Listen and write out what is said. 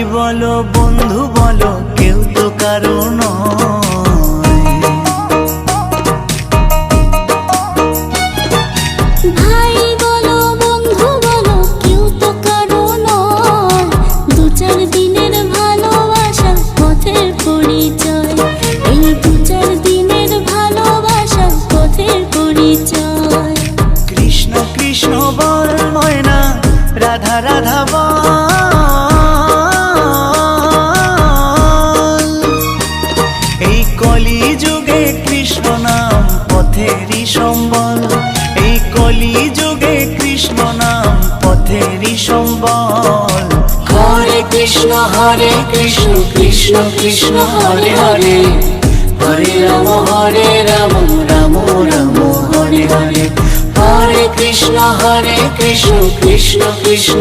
বলো বন্ধু বলো কেউ তো কারো নয়। ভাই বলো বন্ধু বলো কেউ তো কারো নয়। দু চার দিনের ভালোবাসা পথের পরিচয়। এই দু চার দিনের ভালোবাসা পথের পরিচয়। কৃষ্ণ কৃষ্ণ বল ময়না, রাধা রাধা বল। এই কলি যুগে কৃষ্ণ নাম পথেরই সম্বল। এই কলি যুগে কৃষ্ণ নাম পথেরই সম্বল। হরে কৃষ্ণ কৃষ্ণ কৃষ্ণ হরে হরে, হরে রাম রাম রাম হরে হরে। হরে কৃষ্ণ কৃষ্ণ কৃষ্ণ